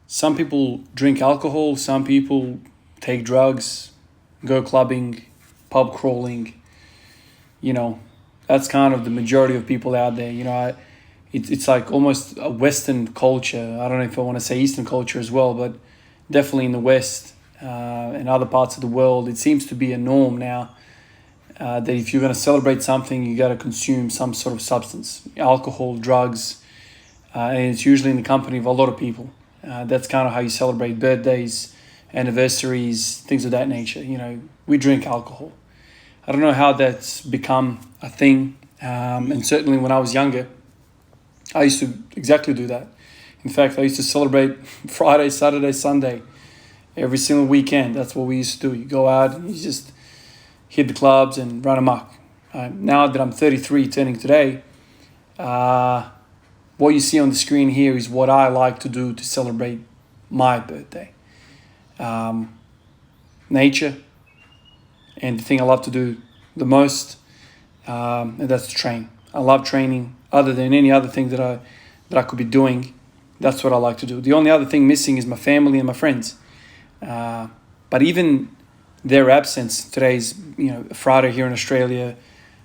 Some people drink alcohol, some people take drugs, go clubbing, pub crawling. You know, that's kind of the majority of people out there. It's like almost a Western culture. I don't know if I want to say Eastern culture as well, but definitely in the West and other parts of the world, it seems to be a norm now that if you're going to celebrate something, you got to consume some sort of substance, alcohol, drugs, and it's usually in the company of a lot of people. That's kind of how you celebrate birthdays, anniversaries, things of that nature. We drink alcohol. I don't know how that's become a thing, and certainly when I was younger, I used to exactly do that. In fact, I used to celebrate Friday, Saturday, Sunday, every single weekend. That's what we used to do. You go out and you just hit the clubs and run amok. Now that I'm 33, turning today, what you see on the screen here is what I like to do to celebrate my birthday. Nature, and the thing I love to do the most, and that's to train. I love training. Other than any other thing that I could be doing, that's what I like to do. The only other thing missing is my family and my friends. But even their absence, today's Friday here in Australia,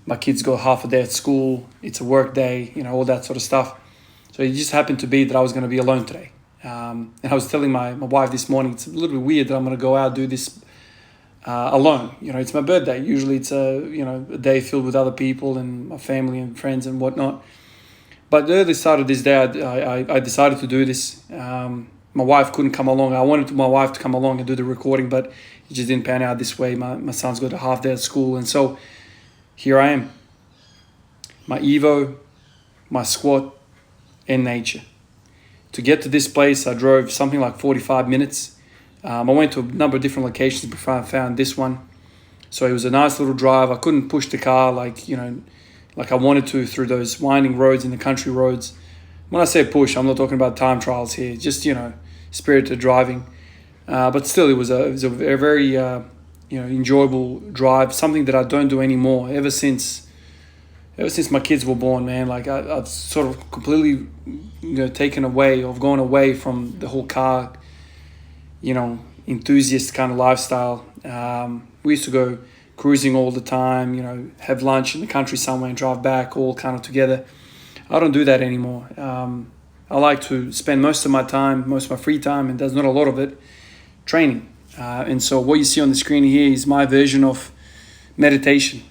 my kids go half a day at school, it's a work day, all that sort of stuff. So it just happened to be that I was going to be alone today. And I was telling my wife this morning, it's a little bit weird that I'm going to go out and do this alone. It's my birthday. Usually it's a day filled with other people and my family and friends and whatnot. But the early start of this day, I decided to do this. My wife couldn't come along. I wanted my wife to come along and do the recording, but it just didn't pan out this way. My son's got a half day at school. And so here I am. My Evo, my squat, and nature. To get to this place, I drove something like 45 minutes. I went to a number of different locations before I found this one. So it was a nice little drive. I couldn't push the car like I wanted to through those winding roads and the country roads. When I say push, I'm not talking about time trials here. Just, spirited driving. But still, it was a very, enjoyable drive. Something that I don't do anymore ever since my kids were born, man. Like I've sort of completely, taken away or gone away from the whole car, enthusiast kind of lifestyle. We used to go cruising all the time, have lunch in the country somewhere and drive back all kind of together. I don't do that anymore. I like to spend most of my free time, and there's not a lot of it, training. And so what you see on the screen here is my version of meditation.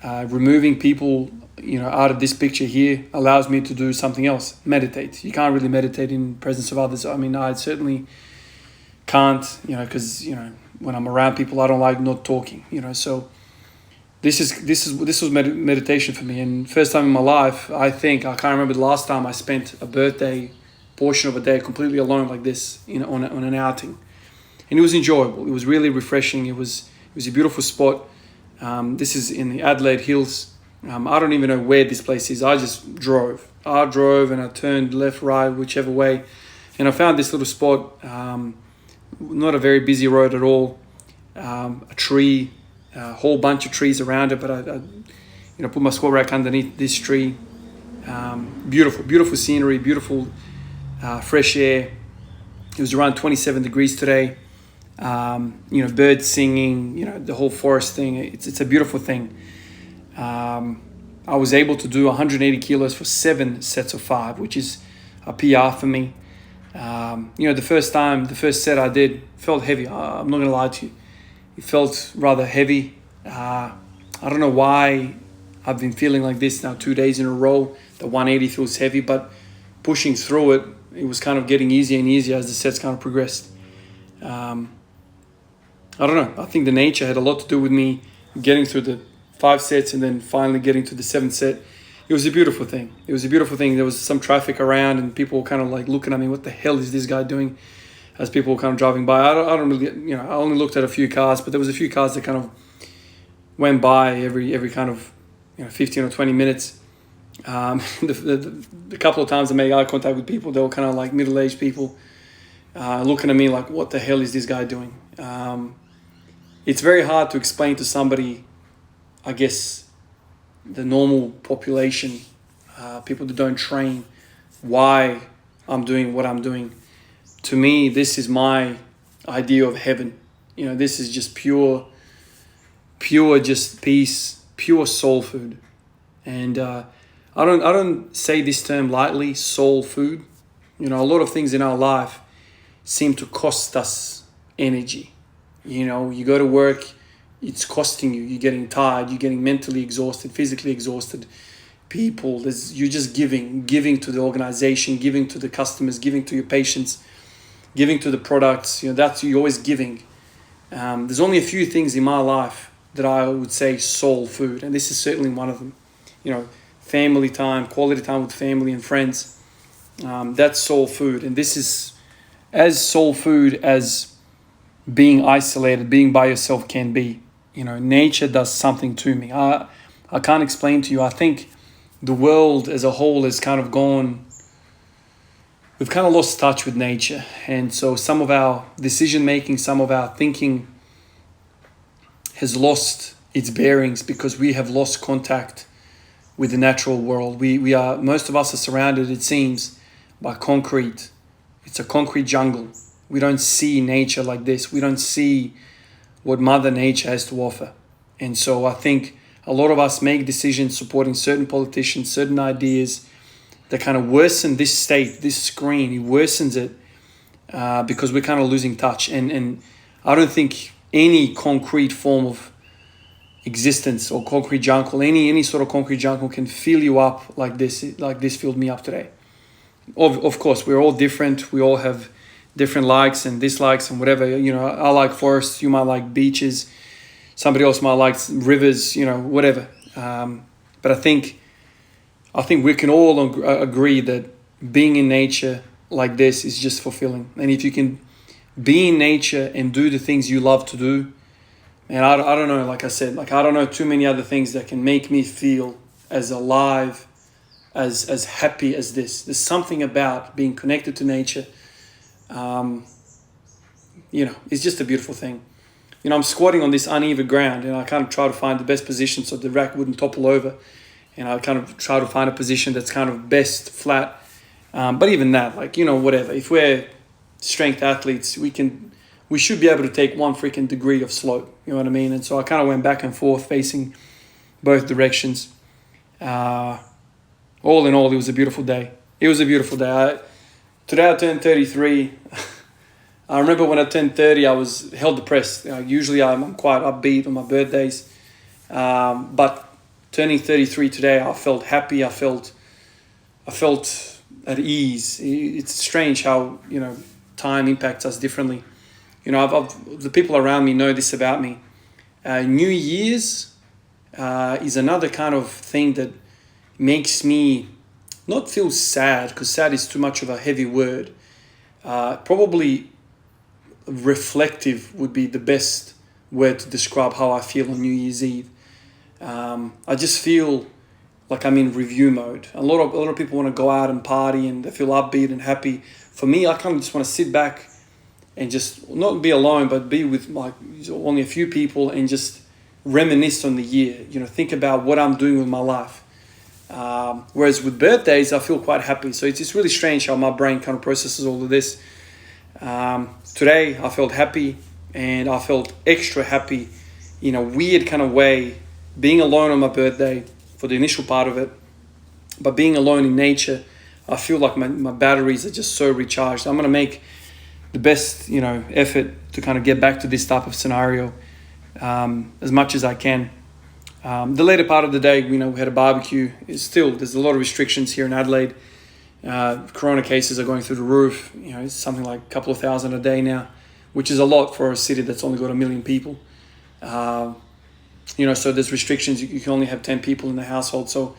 Removing people, out of this picture here allows me to do something else, meditate. You can't really meditate in the presence of others. I mean, I certainly can't, because, when I'm around people, I don't like not talking, so this was meditation for me. And first time in my life, I can't remember the last time I spent a birthday portion of a day completely alone like this, on an outing. And it was enjoyable. It was really refreshing. It was a beautiful spot. This is in the Adelaide Hills. I don't even know where this place is. I just drove. I drove and I turned left, right, whichever way. And I found this little spot, not a very busy road at all. A tree, a whole bunch of trees around it, but I put my squat rack underneath this tree. Beautiful scenery, beautiful fresh air. It was around 27 degrees today. Birds singing, the whole forest thing. It's a beautiful thing. I was able to do 180 kilos for 7 sets of 5, which is a PR for me. The first set I did felt heavy. I'm not going to lie to you. It felt rather heavy. I don't know why I've been feeling like this now 2 days in a row. The 180 feels heavy, but pushing through it, it was kind of getting easier and easier as the sets kind of progressed. I don't know. I think the nature had a lot to do with me getting through the 5 sets and then finally getting to the 7th set. It was a beautiful thing. There was some traffic around and people were kind of like looking at me, what the hell is this guy doing? As people were kind of driving by. I don't really, I only looked at a few cars, but there was a few cars that kind of went by every kind of 15 or 20 minutes. The couple of times I made eye contact with people, they were kind of like middle-aged people looking at me like, what the hell is this guy doing? It's very hard to explain to somebody, I guess, the normal population, people that don't train, why I'm doing what I'm doing. to me, this is my idea of heaven. This is just pure just peace, pure soul food. And I don't say this term lightly, soul food. A lot of things in our life seem to cost us energy. You go to work, it's costing you. You're getting tired, you're getting mentally exhausted, physically exhausted. You're just giving to the organization, giving to the customers, giving to your patients, giving to the products. That's, you're always giving. There's only a few things in my life that I would say soul food, and this is certainly one of them. Family time, quality time with family and friends. That's soul food, and this is as soul food as being isolated, being by yourself can be. Nature does something to me. I can't explain to you. I think the world as a whole has kind of gone, we've kind of lost touch with nature. And so some of our decision making, some of our thinking has lost its bearings because we have lost contact with the natural world. Most of us are surrounded, it seems, by concrete. It's a concrete jungle. We don't see nature like this. We don't see what Mother Nature has to offer. And so I think a lot of us make decisions supporting certain politicians, certain ideas that kind of worsen this state, this screen. It worsens it because we're kind of losing touch. And I don't think any concrete form of existence or concrete jungle, any sort of concrete jungle can fill you up like this filled me up today. Of course, we're all different. We all have different likes and dislikes and whatever. I like forests. You might like beaches. Somebody else might like rivers. Whatever. But I think we can all agree that being in nature like this is just fulfilling. And if you can be in nature and do the things you love to do, and I don't know, like I said, I don't know too many other things that can make me feel as alive, as happy as this. There's something about being connected to nature. It's just a beautiful thing. I'm squatting on this uneven ground, and I kind of try to find the best position so the rack wouldn't topple over. And I kind of try to find a position that's kind of best flat. But even that, whatever. If we're strength athletes, we should be able to take one freaking degree of slope. You know what I mean? And so I kind of went back and forth facing both directions. All in all, it was a beautiful day. Today I turned 33. I remember when I turned 30, I was hell depressed. Usually I'm quite upbeat on my birthdays. But turning 33 today, I felt happy. I felt at ease. It's strange how, time impacts us differently. The people around me know this about me. New Year's is another kind of thing that makes me not feel sad, because sad is too much of a heavy word. Probably reflective would be the best word to describe how I feel on New Year's Eve. I just feel like I'm in review mode. A lot of people want to go out and party and they feel upbeat and happy. For me, I kind of just want to sit back and just not be alone, but be with only a few people and just reminisce on the year. Think about what I'm doing with my life. Whereas with birthdays, I feel quite happy. So it's really strange how my brain kind of processes all of this. Today, I felt happy, and I felt extra happy in a weird kind of way, being alone on my birthday for the initial part of it. But being alone in nature, I feel like my batteries are just so recharged. I'm going to make the best, effort to kind of get back to this type of scenario as much as I can. The later part of the day, we had a barbecue. There's a lot of restrictions here in Adelaide. Corona cases are going through the roof. It's something like a couple of thousand a day now, which is a lot for a city that's only got 1 million people. So there's restrictions. You can only have 10 people in the household. So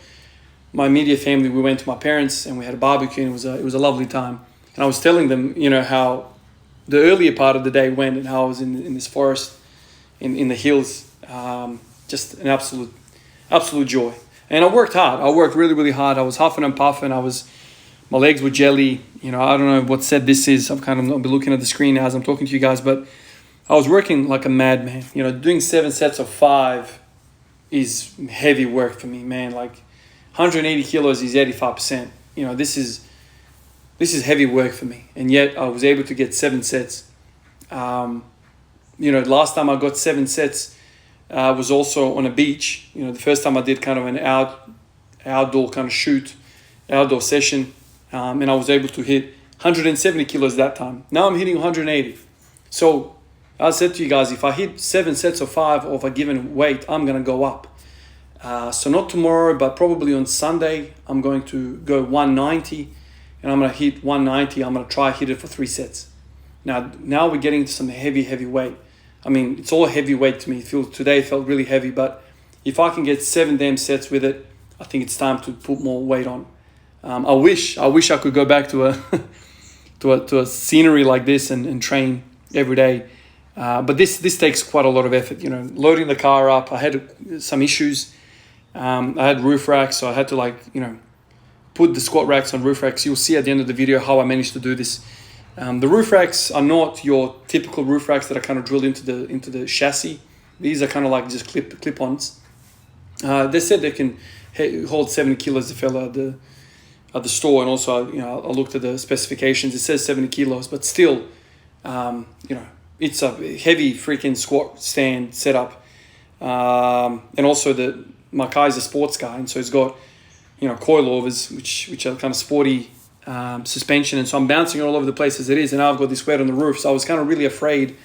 my immediate family, we went to my parents and we had a barbecue, and it was a lovely time. And I was telling them, how the earlier part of the day went and how I was in this forest, in the hills. Just an absolute joy. And I worked hard. I worked really, really hard. I was huffing and puffing. My legs were jelly. I don't know what set this is. I'm kind of not looking at the screen now as I'm talking to you guys, but I was working like a madman. Doing 7 sets of 5 is heavy work for me, man. 180 kilos is 85%. This is this is heavy work for me. And yet I was able to get 7 sets. Last time I got 7 sets was also on a beach. The first time I did kind of an outdoor kind of shoot, outdoor session, and I was able to hit 170 kilos that time. Now I'm hitting 180. So I said to you guys, if I hit 7 sets of 5 of a given weight, I'm going to go up. So not tomorrow, but probably on Sunday, I'm going to go 190, and I'm going to hit 190. I'm going to try hit it for 3 sets. Now we're getting to some heavy weight. I mean, it's all heavy weight to me. Today felt really heavy, but if I can get 7 damn sets with it, I think it's time to put more weight on. I wish I could go back to a to a scenery like this and train every day. But this takes quite a lot of effort. Loading the car up. I had some issues. I had roof racks, so I had to put the squat racks on roof racks. You'll see at the end of the video how I managed to do this. The roof racks are not your typical roof racks that are kind of drilled into the chassis. These are kind of like just clip-ons. They said they can hold 70 kilos. The fella at the store, and also I looked at the specifications. It says 70 kilos, but still, it's a heavy freaking squat stand setup. And also my car is a sports car, and so it's got coilovers which are kind of sporty. Suspension, and so I'm bouncing all over the place as it is, and now I've got this weight on the roof, so I was kind of really afraid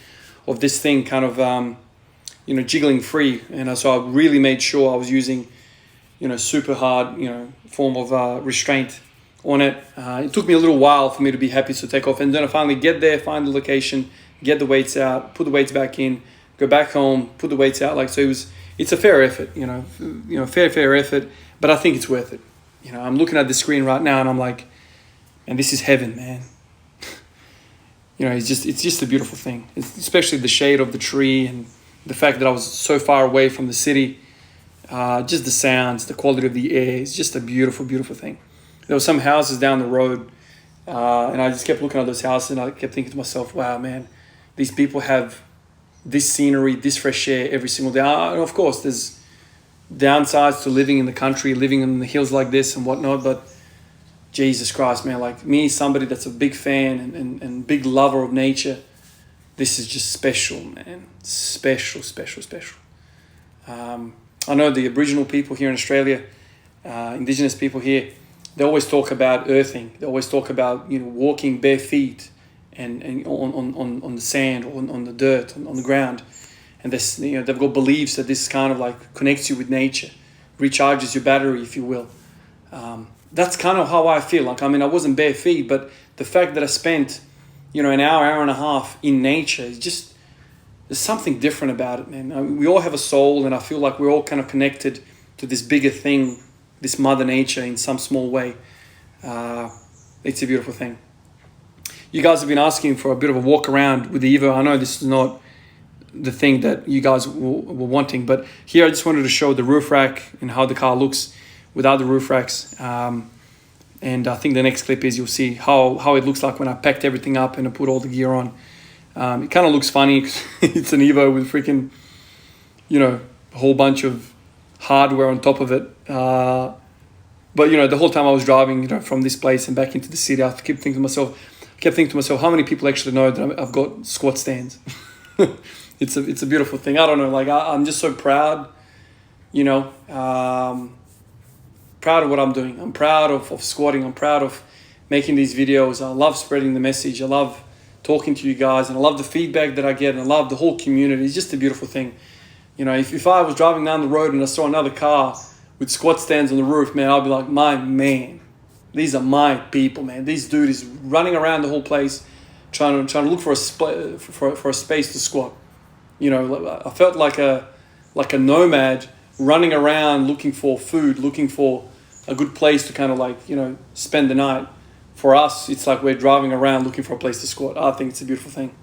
of this thing kind of jiggling free, and so I really made sure I was using super hard form of restraint on it. It took me a little while for me to be happy to take off, and then I finally get there, find the location, get the weights out, put the weights back in, go back home, put the weights out. So it's a fair effort, fair effort, but I think it's worth it. I'm looking at the screen right now and I'm like, and this is heaven, man. It's just a beautiful thing. Especially the shade of the tree and the fact that I was so far away from the city. Just the sounds, the quality of the air. It's just a beautiful, beautiful thing. There were some houses down the road, and I just kept looking at those houses, and I kept thinking to myself, wow, man, these people have this scenery, this fresh air every single day. And of course, there's downsides to living in the country, living in the hills like this and whatnot, but Jesus Christ, man, like me, somebody that's a big fan and big lover of nature, this is just special, man. Special. I know the Aboriginal people here in Australia, Indigenous people here, they always talk about earthing. They always talk about, walking bare feet and on the sand, on the dirt, on the ground. And this, they've got beliefs that this kind of like connects you with nature, recharges your battery, if you will. That's kind of how I feel. I wasn't bare feet, but the fact that I spent, an hour and a half in nature is just, there's something different about it, man. We all have a soul, and I feel like we're all kind of connected to this bigger thing, this Mother Nature in some small way. It's a beautiful thing. You guys have been asking for a bit of a walk around with the Evo. I know this is not the thing that you guys were wanting, but here I just wanted to show the roof rack and how the car looks without the roof racks, and I think the next clip is you'll see how it looks like when I packed everything up and I put all the gear on. It kind of looks funny because it's an Evo with freaking, a whole bunch of hardware on top of it. But the whole time I was driving, from this place and back into the city, I kept thinking to myself, how many people actually know that I've got squat stands? It's a beautiful thing. I don't know, I'm just so proud, proud of what I'm doing. I'm proud of squatting. I'm proud of making these videos. I love spreading the message. I love talking to you guys, and I love the feedback that I get, and I love the whole community. It's just a beautiful thing. If I was driving down the road and I saw another car with squat stands on the roof, man, I'd be like, my man, these are my people, man. This dude is running around the whole place trying to look for a space to squat. I felt like a nomad running around looking for food, looking for a good place to kind of spend the night. For us, it's like we're driving around looking for a place to squat. I think it's a beautiful thing.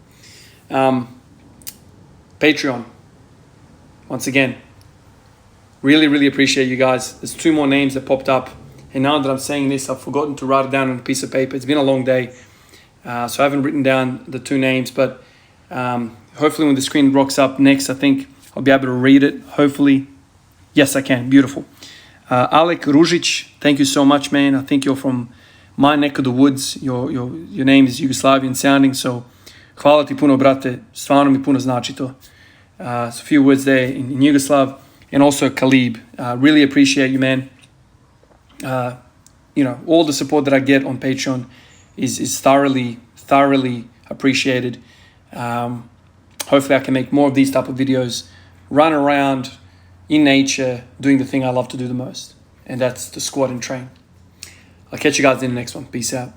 Patreon. Once again, really, really appreciate you guys. There's 2 more names that popped up. And now that I'm saying this, I've forgotten to write it down on a piece of paper. It's been a long day. So I haven't written down the 2 names. But hopefully when the screen rocks up next, I think I'll be able to read it. Hopefully. Yes, I can. Beautiful. Alek Ružić, thank you so much, man. I think you're from my neck of the woods. Your name is Yugoslavian sounding, so hvala ti puno, brate. Stvarno mi puno znači to. So a few words there in Yugoslav, and also Khalib. Really appreciate you, man. All the support that I get on Patreon is thoroughly appreciated. Hopefully I can make more of these type of videos, run around in nature, doing the thing I love to do the most, and that's to squat and train. I'll catch you guys in the next one. Peace out.